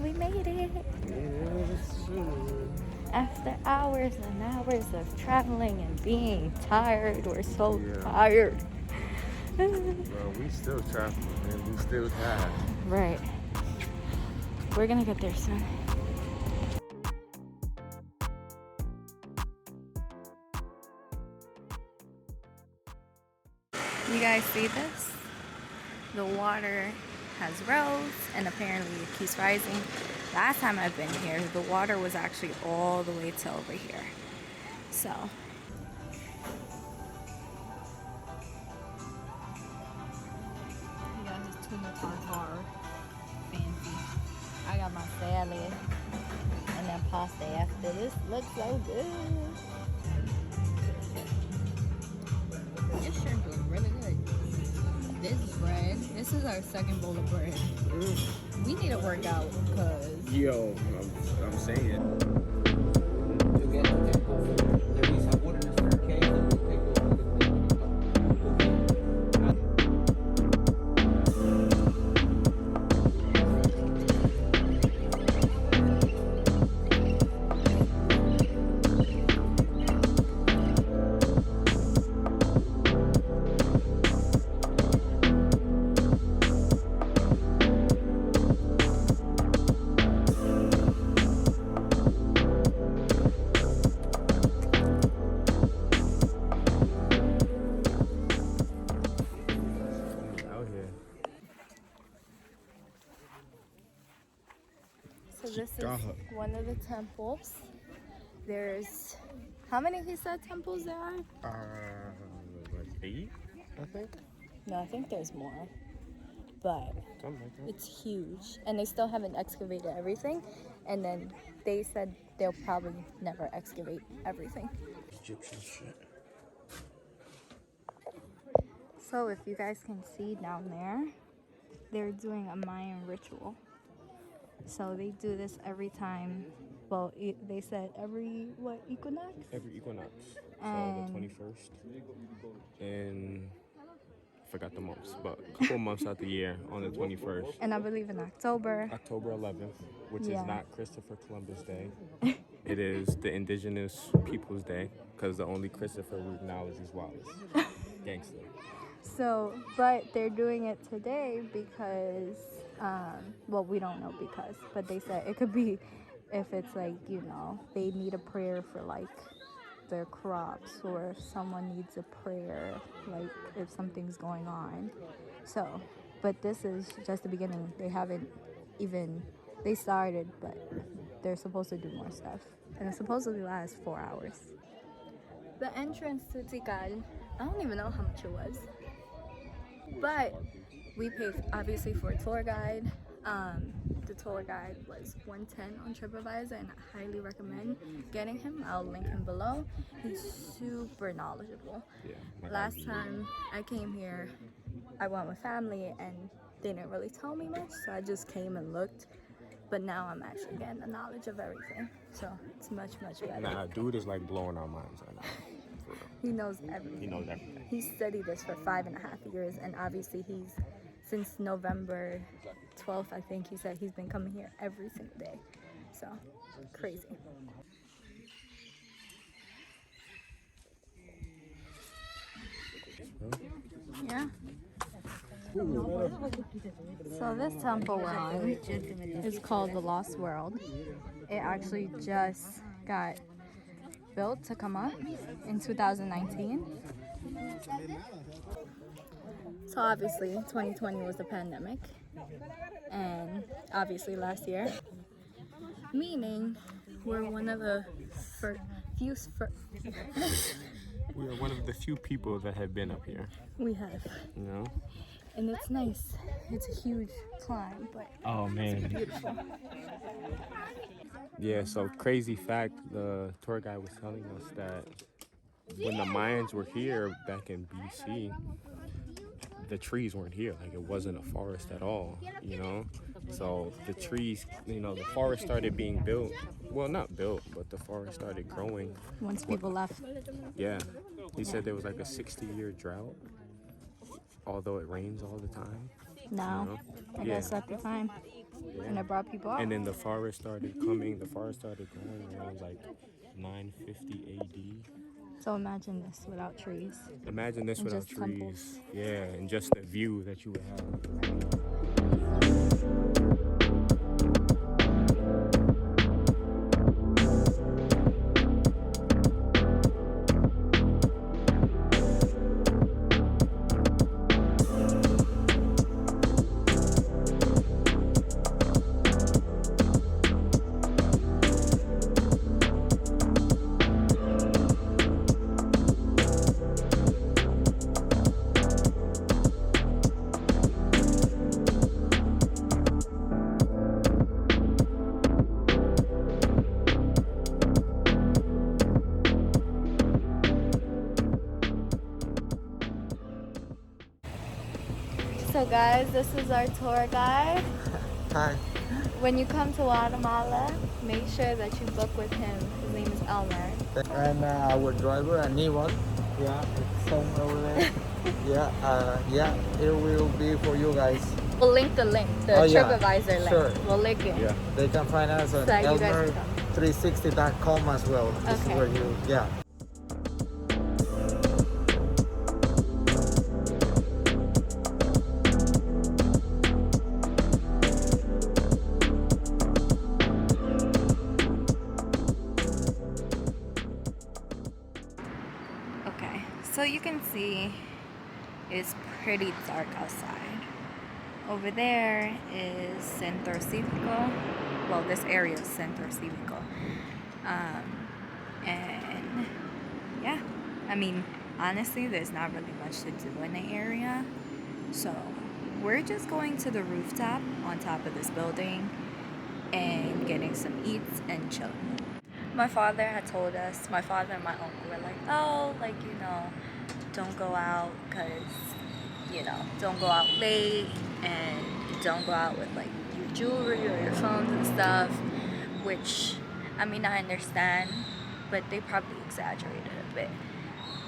we made it. Yes. After hours and hours of traveling and being tired, we're so Yeah. tired. Well, we still traveling, man. We still tired. Right. We're gonna get there soon. You guys see this? The water has rose and apparently it keeps rising. Last time I've been here, the water was actually all the way to over here. So you guys, it's tuna tartare. Fancy. I got my salad and then pasta after. This looks so good. This shrimp looks really good. This bread, this is our second bowl of bread. We need to work out because Yo, I'm saying. so this is one of the temples. There's how many he said temples there are? Like 8, I think. No, I think there's more. But Something like that. it's huge. And they still haven't excavated everything. And then they said they'll probably never excavate everything. Egyptian shit. So if you guys can see down there, they're doing a Mayan ritual. So they do this every time. Well, they said every, what, equinox? Every equinox. And so the 21st. And I forgot the months, but a couple months out the year on the 21st. And I believe in October. October 11th, which Yeah. is not Christopher Columbus Day. It is the Indigenous Peoples Day, because the only Christopher we acknowledge is Wallace. Gangster. So, but they're doing it today because, well, we don't know because, but they said it could be if it's like, you know, they need a prayer for like their crops, or if someone needs a prayer, like if something's going on. So, but this is just the beginning. They haven't even, they started, but they're supposed to do more stuff. And it supposedly lasts 4 hours. The entrance to Tikal, I don't even know how much it was. But we paid obviously for a tour guide. The tour guide was $110 on TripAdvisor, and I highly recommend getting him. I'll link him below. He's super knowledgeable. Yeah. Last time I came here, I went with family and they didn't really tell me much, so I just came and looked. But now I'm actually getting the knowledge of everything, so it's much, much better. Nah, dude is like blowing our minds right now. For real. He knows everything. He knows everything. He studied this for 5.5 years, and obviously he's, since November 12th, I think he said he's been coming here every single day. So, crazy. Yeah. So this temple we're on is called the Lost World. It actually just got built to come up in 2019. So obviously 2020 was the pandemic, and obviously last year, meaning we're one of the We are one of the few people that have been up here. we have, You know? and it's nice. It's a huge climb, but Oh man. beautiful. Yeah, so crazy fact, the tour guide was telling us that when the Mayans were here back in BC, the trees weren't here. Like, it wasn't a forest at all, you know? So the trees, you know, the forest started being built. Well, not built, but the forest started growing. Once people left. Yeah. He said there was like a 60-year drought, although it rains all the time. now. I Yeah. guess at the time. And it brought people out. And then the forest started coming. The forest started going around like 950 AD. So imagine this without trees. Imagine this And without just trees. temples. Yeah, and just the view that you would have. So guys, this is our tour guide. Hi. When you come to Guatemala, make sure that you book with him. His name is Elmer. And our driver, a new one. Yeah, it's somewhere over there. Yeah, it will be for you guys. We'll link the TripAdvisor link. Sure. We'll link it. Yeah. They can find us on So that you guys can come. elmer360.com as well. This is Okay. where you, yeah. Okay, so you can see it's pretty dark outside. Over there is Centro Cívico. Well, this area is Centro Cívico. And yeah, I mean, honestly, there's not really much to do in the area. So we're just going to the rooftop on top of this building and getting some eats and chilling. My father had told us, my father and my uncle were like, oh, like, you know, don't go out because, you know, don't go out late and don't go out with like your jewelry or your phones and stuff, which, I mean, I understand, but they probably exaggerated a bit.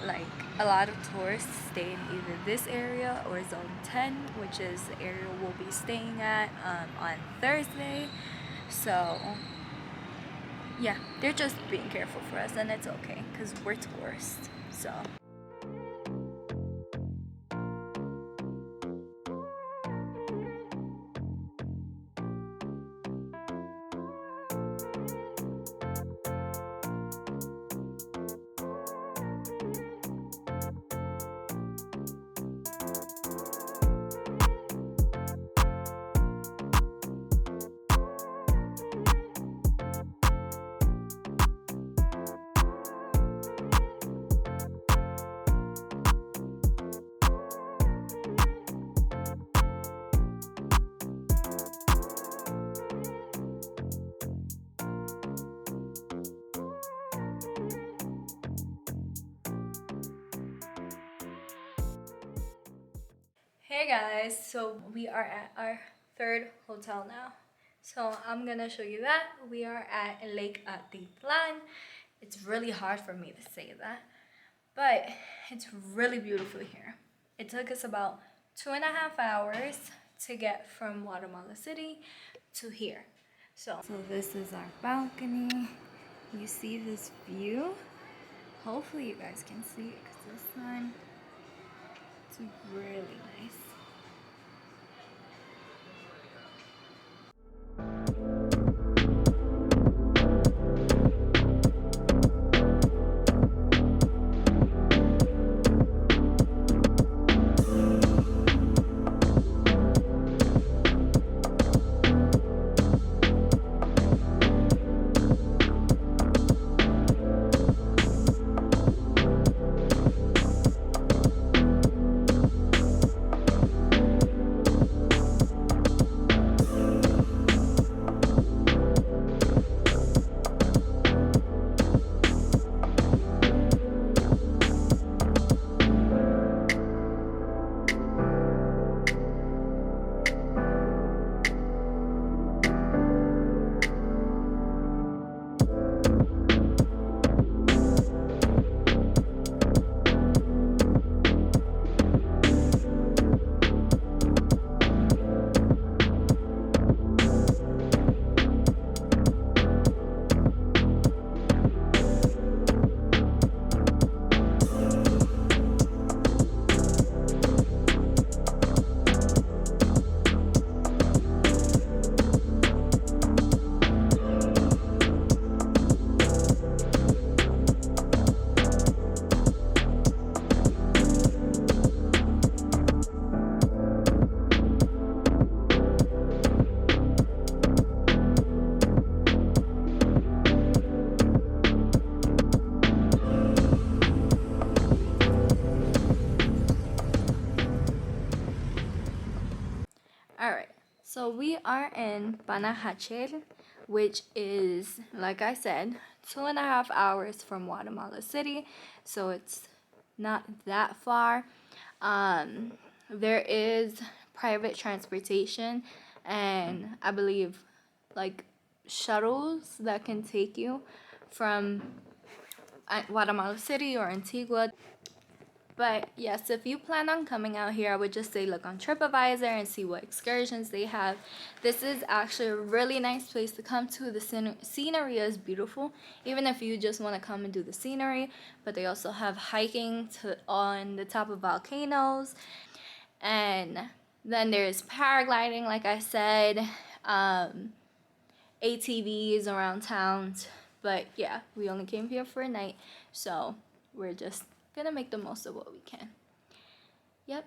Like, a lot of tourists stay in either this area or Zone 10, which is the area we'll be staying at on Thursday. So yeah, they're just being careful for us, and it's okay because we're tourists. So hey guys, so we are at our third hotel now. So I'm gonna show you that. We are at Lake Tikal. It's really hard for me to say that, but it's really beautiful here. It took us about 2.5 hours to get from Guatemala City to here. So this is our balcony. You see this view? Hopefully you guys can see it because this sun, it's really nice. Alright, so we are in Panajachel, which is, like I said, 2.5 hours from Guatemala City, so it's not that far. There is private transportation, and I believe like shuttles that can take you from Guatemala City or Antigua. But yes, if you plan on coming out here, I would just say look on TripAdvisor and see what excursions they have. This is actually a really nice place to come to. The scenery is beautiful, even if you just want to come and do the scenery. But they also have hiking on the top of volcanoes. And then there's paragliding, like I said, ATVs around town. But yeah, we only came here for a night, so we're just gonna make the most of what we can. Yep.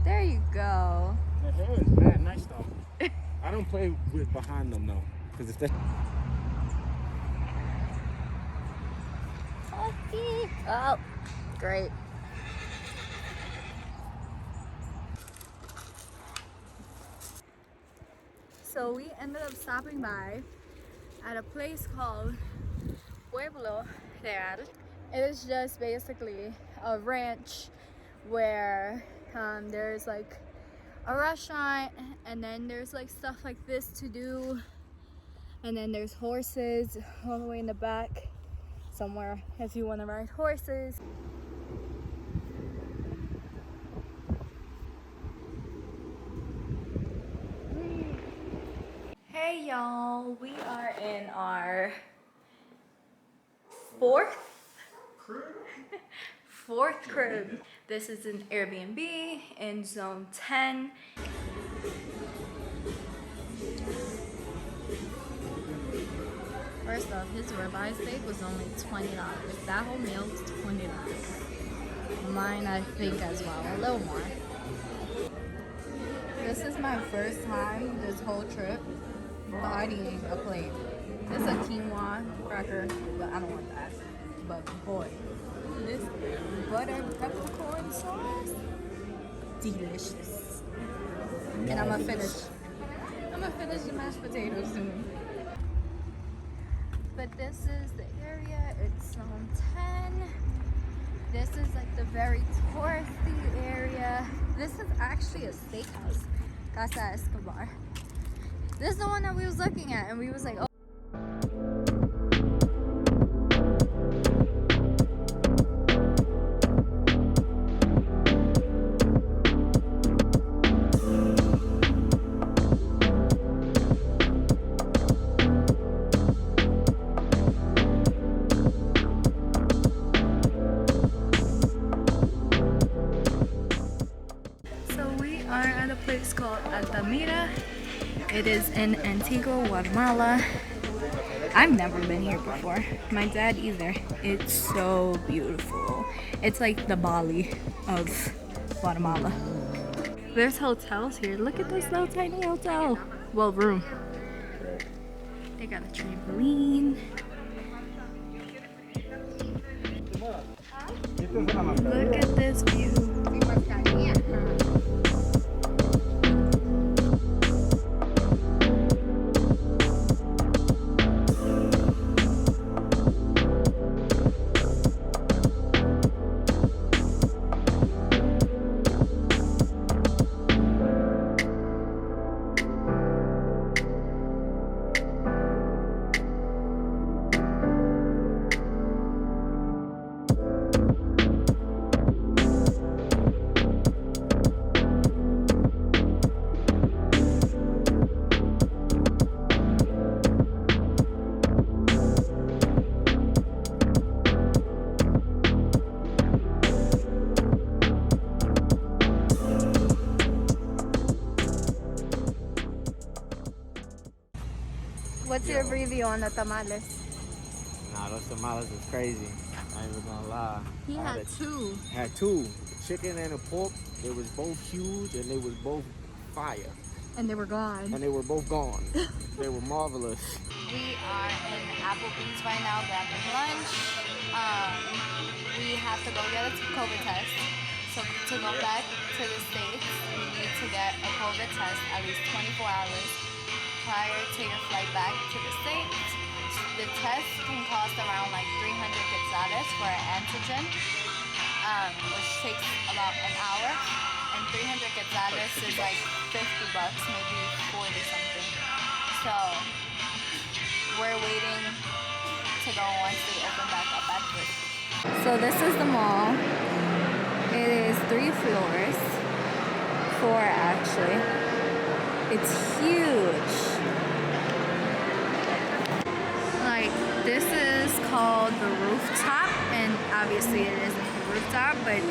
There you go. The hair is mad nice though. I don't play with behind them though, because if they. Oh, great. So we ended up stopping by at a place called Pueblo Real. It is just basically a ranch where there's like a restaurant, and then there's like stuff like this to do, and then there's horses all the way in the back somewhere if you want to ride horses. Hey y'all, we are in our fourth crib. This is an Airbnb in zone 10. First off, his ribeye steak was only $20. That whole meal was $20. Mine, I think, as well, a little more. This is my first time this whole trip bodying a plate. This is a quinoa cracker, but I don't want that. But boy, this butter peppercorn sauce, delicious. And I'm gonna finish the mashed potatoes soon. But this is the area. It's zone 10. This is like the very touristy area. This is actually a steakhouse, Casa Escobar. This is the one that we was looking at, and we was like, oh. Place called Altamira. It is in Antigua, Guatemala. I've never been here before. My dad either. It's so beautiful. It's like the Bali of Guatemala. There's hotels here. Look at this little tiny hotel. Well, room. They got a trampoline. Look at this view. What's your review on the tamales? Nah, those tamales was crazy. I ain't even gonna lie. He had two. Had two. Chicken and a pork. They was both huge and they was both fire. And they were gone. and they were both gone. They were marvelous. We are in Applebee's right now grabbing lunch. We have to go get a COVID test. So to go back to the States, you need to get a COVID test at least 24 hours prior to your flight back to the States. The test can cost around like 300 quetzales for an antigen, which takes about an hour. And 300 quetzales is like $50, maybe 40 something. So we're waiting to go once they open back up at 3. So this is the mall. It is 3 floors. 4 actually. It's huge. Like this is called the rooftop, and obviously it isn't the rooftop, but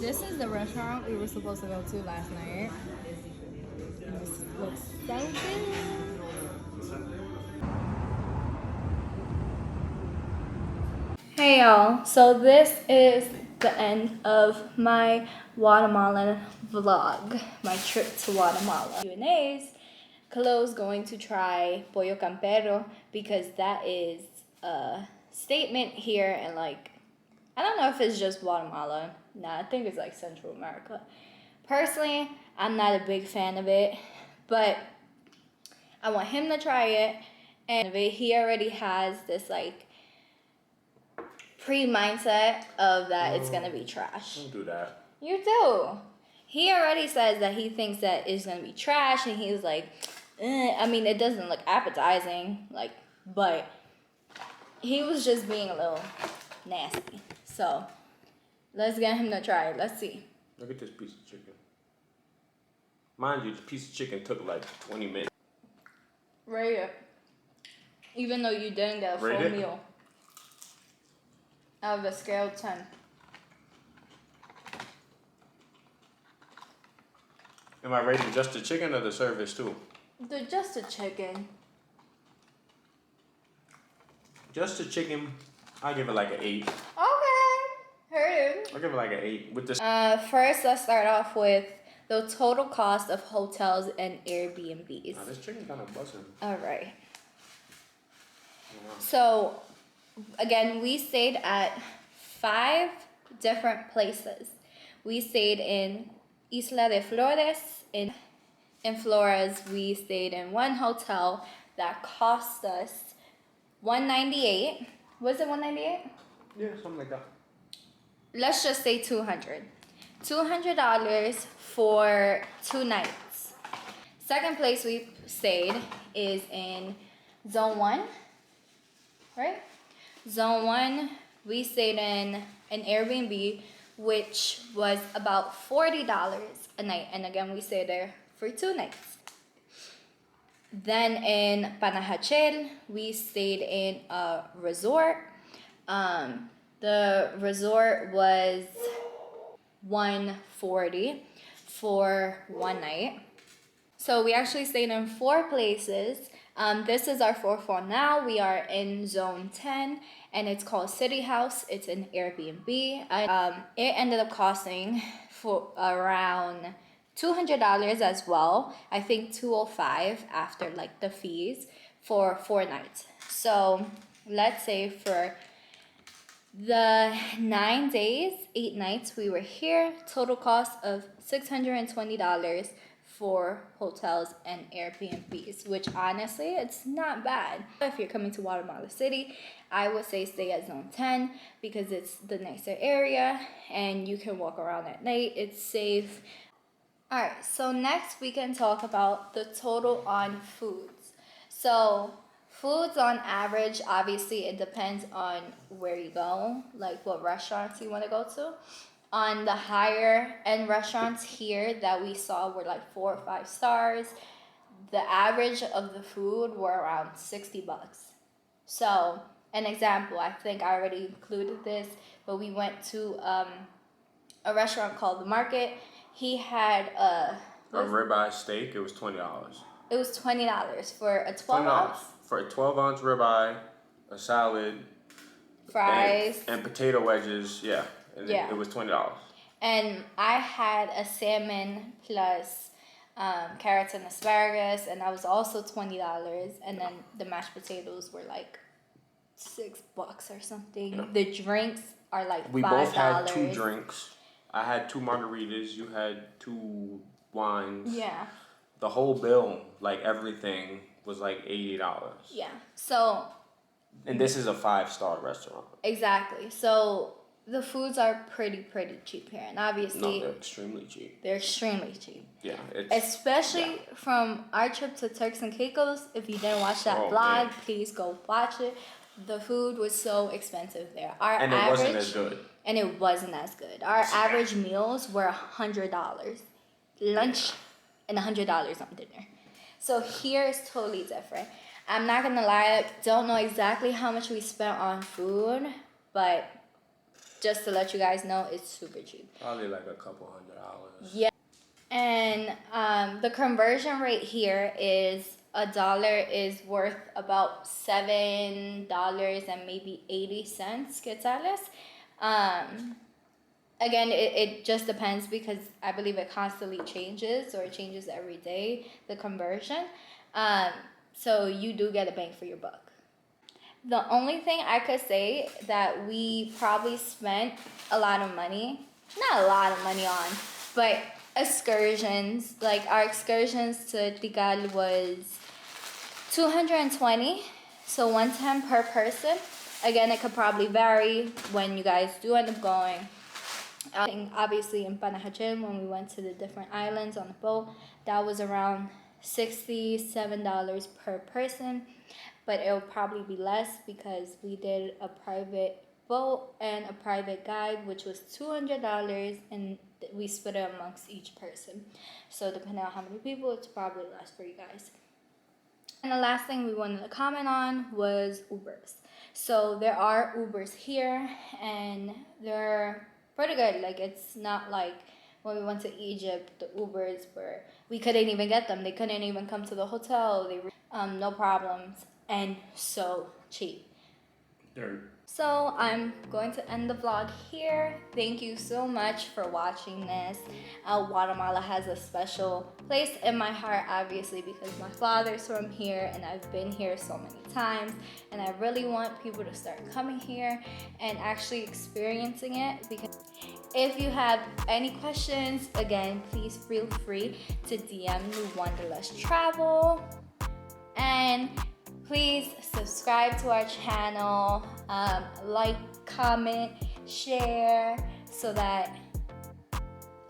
this is the restaurant we were supposed to go to last night. This looks so good. Hey y'all, so this is the end of my Guatemalan vlog, my trip to Guatemala. Q&As, Kalo's going to try pollo campero because that is a statement here, and like, I don't know if it's just Guatemala. Nah, I think it's like Central America. Personally, I'm not a big fan of it, but I want him to try it, and he already has this like pre-mindset of that it's gonna be trash. Don't do that. You do. He already says that he thinks that it's gonna be trash, and he's like, I mean, it doesn't look appetizing, like, but he was just being a little nasty. So let's get him to try it. Let's see. Look at this piece of chicken. Mind you, the piece of chicken took like 20 minutes. Rate it. Even though you didn't get a full Rate it? meal. Out of a scale of 10. Am I rating just the chicken or the service too? Just a chicken. Just the chicken, I'll give it like an 8. Okay. Heard it. I'll give it like an 8. With the First, let's start off with the total cost of hotels and Airbnbs. this chicken kind of buzzing. All right. Yeah. So, again, we stayed at 5 different places. We stayed in Isla de Flores. In Flores, we stayed in one hotel that cost us $198. Was it $198? Yeah, something like that. Let's just say $200. $200 for 2 nights. Second place we stayed is in Zone 1, right? Zone 1, we stayed in an Airbnb, which was about $40 a night. And again, we stayed there for 2 nights. Then in Panajachel, we stayed in a resort. The resort was $140 for 1 night. So we actually stayed in 4 places. This is our 4th one now. We are in Zone 10, and it's called City House. It's an Airbnb. It ended up costing for around $200 as well. I think $205 after like the fees for 4 nights. So let's say for the 9 days, 8 nights we were here, total cost of $620 for hotels and Airbnbs, which honestly, it's not bad. If you're coming to Guatemala City, I would say stay at Zone 10 because it's the nicer area and you can walk around at night. It's safe. Alright, so next we can talk about the total on foods. So foods on average, obviously it depends on where you go, like what restaurants you want to go to. On the higher end restaurants here that we saw were like 4 or 5 stars, the average of the food were around $60. So an example, I think I already included this, but we went to a restaurant called The Market. He had a ribeye steak, it was $20. It was $20 for a 12 ounce. For a 12-ounce ribeye, a salad, fries, and potato wedges, yeah. And Yeah. it was $20. And I had a salmon plus carrots and asparagus, and that was also $20. And then the mashed potatoes were like $6 or something. Yeah. The drinks are like We $5. both had 2 drinks. I had 2 margaritas. You had 2 wines. Yeah. The whole bill, like everything, was like $80. Yeah. So. And this is a 5-star restaurant. Exactly. So the foods are pretty cheap here, and obviously No, they're extremely cheap. They're extremely cheap. Yeah, especially from our trip to Turks and Caicos. If you didn't watch that vlog, please go watch it. The food was so expensive there. And it wasn't as good. And it wasn't as good. Our average meals were $100, lunch, and $100 on dinner. So here is totally different. I'm not gonna lie, I don't know exactly how much we spent on food, but just to let you guys know, it's super cheap. Probably like a couple $100. Yeah. And the conversion rate here is $1 is worth about $7 and maybe 80 cents quetzales. Again, it just depends because I believe it constantly changes, or it changes every day, the conversion. So you do get a bang for your buck. The only thing I could say that we probably spent a lot of money, not a lot of money on, but excursions. Like our excursions to Tikal was $220, so $110 per person. Again, it could probably vary when you guys do end up going. Obviously in Panajachel, when we went to the different islands on the boat, that was around $67 per person, but it'll probably be less because we did a private boat and a private guide, which was $200, and we split it amongst each person. So depending on how many people, it's probably less for you guys. And the last thing we wanted to comment on was Ubers. So there are Ubers here, and they're pretty good. Like, it's not like when we went to Egypt, the Ubers were, we couldn't even get them. They couldn't even come to the hotel. They were no problems, and so cheap. So I'm going to end the vlog here. Thank you so much for watching this. Guatemala has a special place in my heart, obviously, because my father's from here and I've been here so many times, and I really want people to start coming here and actually experiencing it. Because if you have any questions, again, please feel free to DM me Wanderlust Travel, and please subscribe to our channel, like, comment, share, so that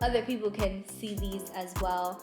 other people can see these as well.